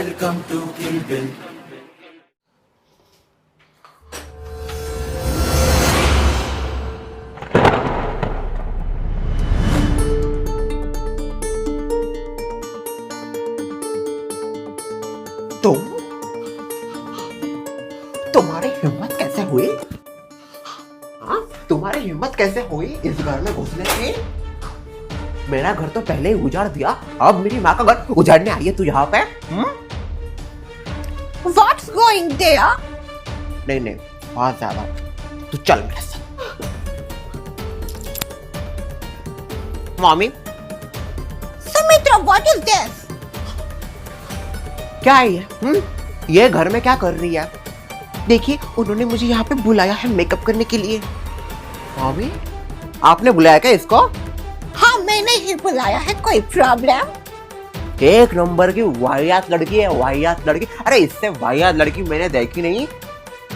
Welcome to Kill Bill. तुम्हारी हिम्मत कैसे हुई? हाँ, तुम्हारी हिम्मत कैसे हुई इस घर में घुसने की? मेरा घर तो पहले ही उजाड़ दिया, अब मेरी माँ का घर उजाड़ने आई है तू यहाँ पे? What's going there? नहीं नहीं, बहुत ज्यादा। तू चल मेरे साथ। Mummy, Sumitra, what is this? क्या है ये? ये घर में क्या कर रही है? देखिए, उन्होंने मुझे यहाँ पे बुलाया है मेकअप करने के लिए। मम्मी, आपने बुलाया क्या इसको? हाँ, मैंने ही बुलाया है। कोई प्रॉब्लम? एक नंबर की वाहियात लड़की है, वाहियात लड़की। अरे इससे वाहियात लड़की मैंने देखी नहीं।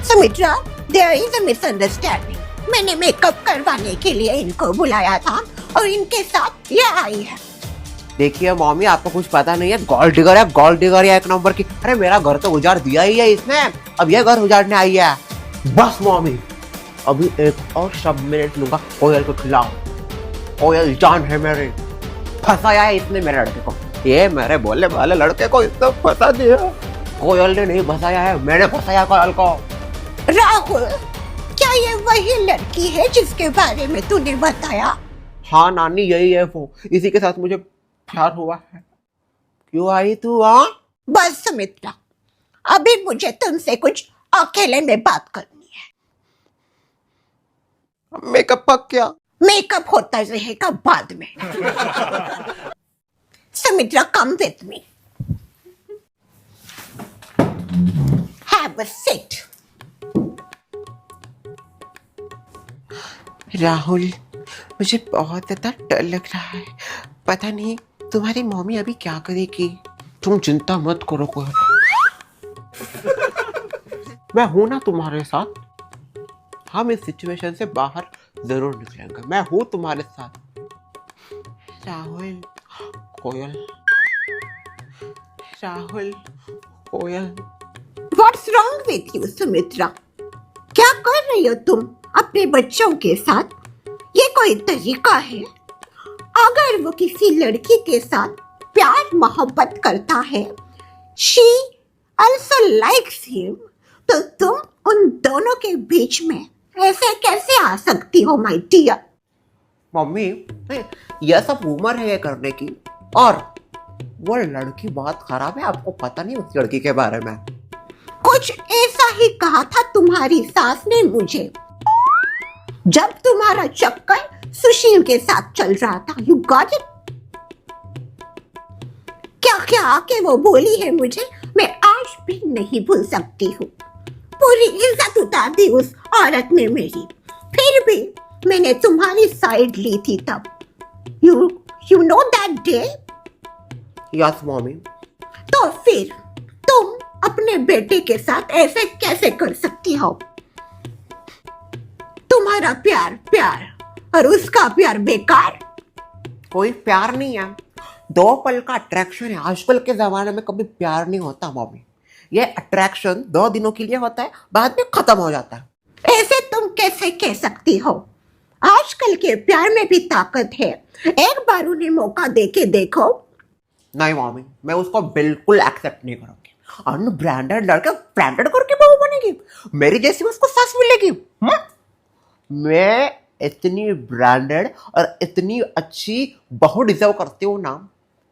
Sumitra, there is a misunderstanding. मैंने मेकअप करवाने के लिए इनको बुलाया था और इनके साथ ये आई है। देखिए मम्मी, आपको कुछ पता नहीं है, गोल्ड डिगर है, गोल्ड डिगर है एक नंबर की। अरे मेरा घर तो उजाड़ दिया ही है इसने, अब ये घर उजाड़ने आई है। बस मम्मी, अभी एक और शब्द मैंने लूंगा कोयल को खिलाओ। कोयल जान है मेरी, फंसाया है इसने मेरे लड़के को। ये मेरे बोलने वाले लड़के को इसने फंसा दिया। कोयल ने नहीं फंसाया है, मैंने फंसाया कोयल को। राहुल, क्या ये वही लड़की है जिसके बारे में तूने बताया? हाँ नानी, यही है वो, इसी के साथ मुझे प्यार हुआ है। क्यों आई तू? हाँ बस सुमित्रा, अभी मुझे तुमसे कुछ अकेले में बात करनी है। मेकअप का क्या? मेकअप होता रहेगा बाद में। Sumitra, come with me. Have a seat. Rahul, मुझे बहुत ज्यादा डर लग रहा है। पता नहीं तुम्हारी मम्मी अभी क्या करेगी। तुम चिंता मत करो कोई, मैं हूं ना तुम्हारे साथ। हम इस सिचुएशन से बाहर जरूर निकलेंगे, मैं हूं तुम्हारे साथ। राहुल, कोयल, राहुल, कोयल। What's wrong with you, Sumitra? क्या कर रही हो तुम अपने बच्चों के साथ? ये कोई तरीका है? अगर वो किसी लड़की के साथ प्यार मोहब्बत करता है, she also likes him, तो तुम उन दोनों के बीच में ऐसे कैसे आ सकती हो, माय डियर? मम्मी, यह सब उम्र है ये करने की, और वो लड़की बहुत खराब है, आपको पता नहीं उस लड़की के बारे में। कुछ ऐसा ही कहा था तुम्हारी सास ने मुझे जब तुम्हारा चक्कर सुशील के साथ चल रहा था। You got it? क्या क्या आके वो बोली है मुझे, मैं आज भी नहीं भूल सकती हूँ। पूरी इज्जत उतार दी उस औरत ने मेरी, फिर भी मैंने तुम्हारी साइड ली थी तब। You know that day? Yes mummy. तो फिर तुम अपने बेटे के साथ ऐसे कैसे कर सकती हो? तुम्हारा प्यार प्यार और उसका प्यार बेकार। कोई प्यार नहीं है, दो पल का अट्रैक्शन है। आजकल के जमाने में कभी प्यार नहीं होता मम्मी, ये अट्रैक्शन 2 दिनों के लिए होता है, बाद में खत्म हो जाता है। ऐसे तुम कैसे कह सकती हो? आजकल के प्यार में भी ताकत है, एक बार उन्हें मौका देके देखो। नहीं मम्मी, मैं उसको बिल्कुल एक्सेप्ट नहीं करूंगी। अनब्रांडेड लड़का ब्रांडेड करके बहू बनेगी, मेरी जैसी उसको सास मिलेगी? मैं इतनी ब्रांडेड और इतनी अच्छी बहू डिजर्व करती हूँ ना,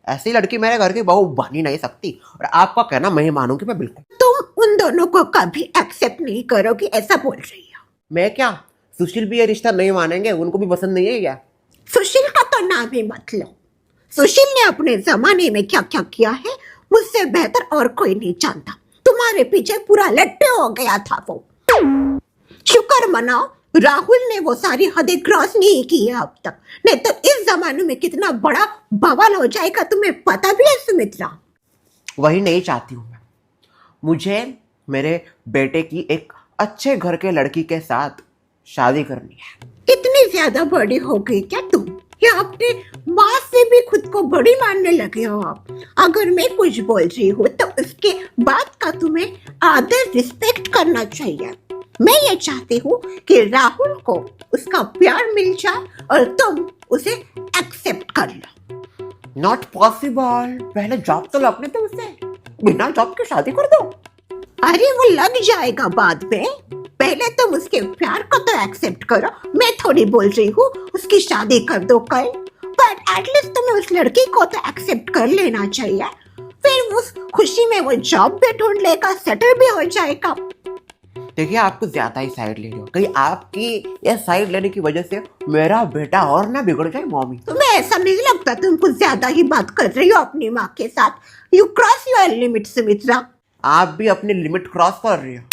ऐसी लड़की मेरे घर की बहू बन ही नहीं सकती। और आपका कहना मैं ही मानूंगी, मैं बिल्कुल। तुम उन दोनों को कभी एक्सेप्ट नहीं करोगी, ऐसा बोल रही हो? मैं क्या, सुशील भी ये रिश्ता नहीं मानेंगे, उनको भी पसंद नहीं है क्या? सुशील का तो नाम ही मत लो। सुशील ने अपने जमाने में क्या क्या किया है मुझसे बेहतर और कोई नहीं जानता। तुम्हारे पीछे पूरा लट्टे हो गया था वो। शुक्र मनाओ राहुल ने वो सारी हदें क्रॉस नहीं की है अब तक, नहीं तो इस जमाने में कितना बड़ा बवाल हो जाएगा तुम्हें पता भी है सुमित्रा? वही नहीं चाहती हूँ मैं। मुझे मेरे बेटे की एक अच्छे घर के लड़की के साथ शादी करनी है। इतनी ज्यादा बड़ी हो गई क्या तुम, या अपने माँ से भी खुद को बड़ी मानने लगे हो आप? अगर मैं कुछ बोल रही हूँ तो और उसके बाद का तुम्हें आदर रिस्पेक्ट करना चाहिए। मैं ये चाहती हूँ कि राहुल को उसका प्यार मिल जाए और तुम उसे एक्सेप्ट कर लो। नॉट पॉसिबल, पहले जॉब तो लगने दो उसे, बिना जॉब के शादी कर दो। अरे वो लग जाएगा बाद में, पहले तुम उसके प्यार को तो एक्सेप्ट करो। मैं थोड़ी बोल रही हूँ उसकी शादी कर दो कल, बट एटलीस्ट तुम्हें उस लड़की को तो एक्सेप्ट कर लेना चाहिए। फिर उस खुशी में वो जॉब भी ढूंढ लेगा, सेटल भी हो जाएगा। देखिए आप कुछ ज्यादा ही साइड ले रहे हो, कहीं आपकी ये साइड लेने की वजह से मेरा बेटा और ना बिगड़ जाए मॉमी। तुम्हें ऐसा नहीं लगता तुम कुछ ज्यादा ही बात कर रही हो अपनी माँ के साथ? You cross your limit Sumitra. आप भी अपनी लिमिट क्रॉस कर रही हो।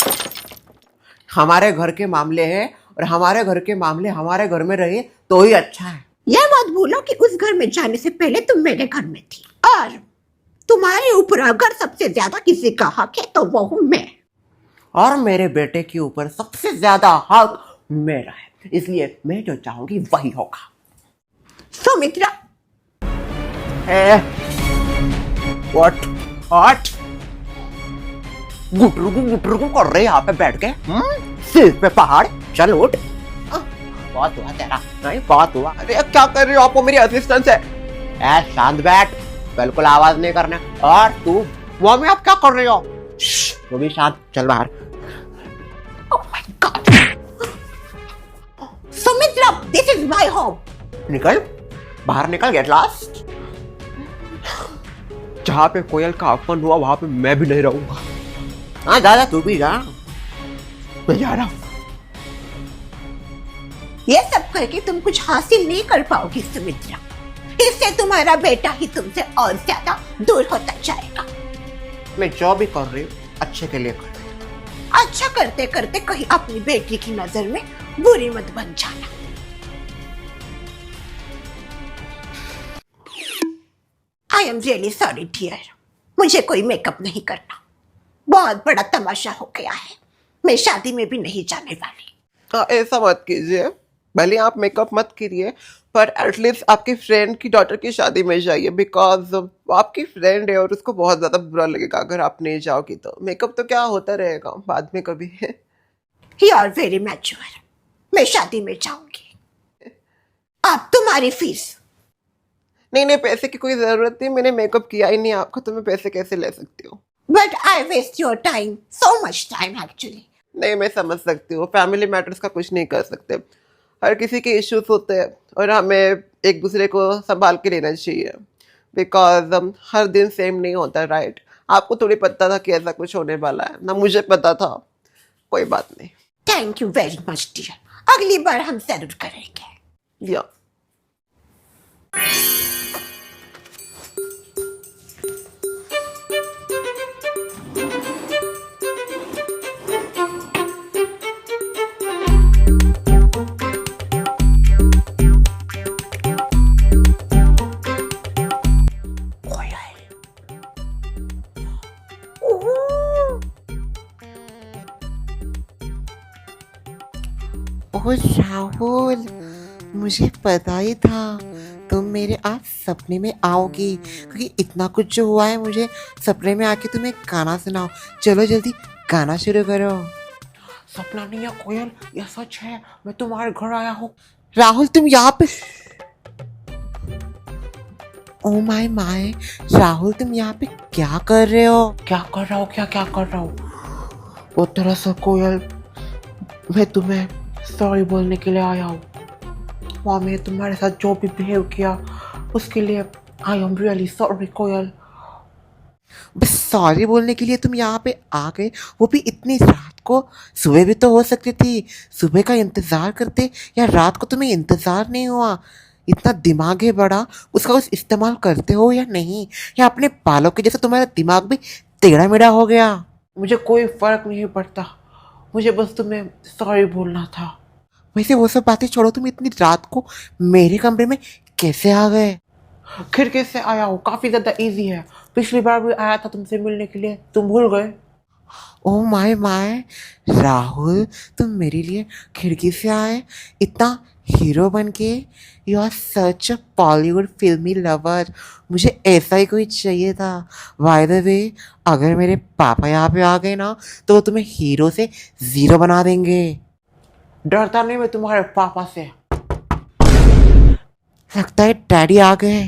हमारे घर के मामले हैं और हमारे घर के मामले हमारे घर में रहे तो ही अच्छा है। यह मत भूलो कि उस घर में जाने से पहले तुम मेरे घर में थी, और तुम्हारे ऊपर अगर सबसे ज्यादा किसी का हक है तो वो हूँ मैं। और मेरे बेटे के ऊपर सबसे ज्यादा हक मेरा है, इसलिए मैं जो चाहूंगी वही होगा। सुमित्रा, व्हाट गुटरू कर रहे यहाँ पे बैठ के, सिर पे पहाड़। चल उठ, बहुत हुआ तेरा, नहीं बहुत हुआ। अरे क्या कर रही हो आप, मेरी असिस्टेंट है। शांत बैठ, बिल्कुल आवाज नहीं करना। और तू मम्मी आप क्या कर रही हो? तू भी शांत, चल बाहर। oh my God, Sumitra, this is my home। निकल बाहर, निकल, गेट लॉस्ट। जहाँ पे कोयल का अपमान हुआ वहां पे मैं भी नहीं रहूंगा। हाँ जा, तू भी जा, मैं जा रहा हूँ। ये सब करके तुम कुछ हासिल नहीं कर पाओगी सुमित्रा, इससे तुम्हारा बेटा ही तुमसे और ज्यादा दूर होता जाएगा। मैं जो भी कर रही हूँ अच्छे के लिए कर रही हूँ। अच्छा करते करते कहीं अपनी बेटी की नजर में बुरी मत बन जाना। I am really sorry dear, मुझे कोई मेकअप नहीं करना, बहुत बड़ा तमाशा हो गया है, मैं शादी में भी नहीं जाने वाली। ऐसा मत कीजिए, भले आप मेकअप मत करिए, पर एटलीस्ट आपकी फ्रेंड की डॉटर की शादी में जाइए, बिकॉज आपकी फ्रेंड है और उसको बहुत ज़्यादा बुरा लगेगा अगर आप नहीं जाओगी। तो मेकअप तो क्या होता रहेगा बाद में कभी। यू आर वेरी मैच्योर, मैं शादी में जाऊंगी। आप तुम्हारी फीस। नहीं, पैसे की कोई ज़रूरत नहीं, मैंने मेकअप किया ही नहीं आपका, तो मैं पैसे कैसे ले सकती हूँ? But I waste your time, so much time actually. नहीं, मैं समझ सकती हूँ, फैमिली मैटर्स का कुछ नहीं कर सकते, हर किसी के इश्यूज होते हैं और हमें एक दूसरे को संभाल के लेना चाहिए, बिकॉज हर दिन सेम नहीं होता, राइट? आपको थोड़ी पता था कि ऐसा कुछ होने वाला है, ना मुझे पता था। कोई बात नहीं। Thank you very much dear, अगली बार हम जरूर करेंगे। या ओह राहुल, मुझे पता ही था तुम मेरे आज सपने में आओगी, क्योंकि इतना कुछ जो हुआ है मुझे सपने में आके तुम्हें गाना सुनाओ। चलो जल्दी गाना शुरू करो। सपना नहीं है कोयल, यह सच है, मैं तुम्हारे घर आया हूँ। राहुल तुम यहाँ पे? ओ माय माय, राहुल तुम यहाँ पे क्या कर रहे हो? क्या कर रहा हूँ? क्या कर रहा हूँ? वो दरअसल कोयल, मैं तुम्हें सॉरी बोलने के लिए आया हूँ। मम्मी ने तुम्हारे साथ जो भी बिहेव किया उसके लिए आई एम रियली सॉरी कोयल। बस सॉरी बोलने के लिए तुम यहाँ पे आ गए, वो भी इतनी रात को? सुबह भी तो हो सकती थी, सुबह का इंतज़ार करते, या रात को तुम्हें इंतज़ार नहीं हुआ? इतना दिमाग है बड़ा, उसका कुछ इस्तेमाल करते हो या नहीं, या अपने बालों के जैसे तुम्हारा दिमाग भी टेढ़ा मेढ़ा हो गया? मुझे कोई फर्क नहीं पड़ता, मुझे बस तुम्हें सॉरी बोलना था। वैसे वो सब बातें छोड़ो, तुम इतनी रात को मेरे कमरे में कैसे आ गए? खिड़की से आया हूँ, काफी ज्यादा इजी है, पिछली बार भी आया था तुमसे मिलने के लिए, तुम भूल गए? ओ माय माय, राहुल तुम मेरे लिए खिड़की से आए? इतना हीरो बन के यू आर सच अ बॉलीवुड फिल्मी लवर। मुझे ऐसा ही कोई चाहिए था। बाय द वे, अगर मेरे पापा यहाँ पे आ गए ना तो वो तुम्हें हीरो से जीरो बना देंगे। डरता नहीं मैं तुम्हारे पापा से। लगता है डैडी आ गए।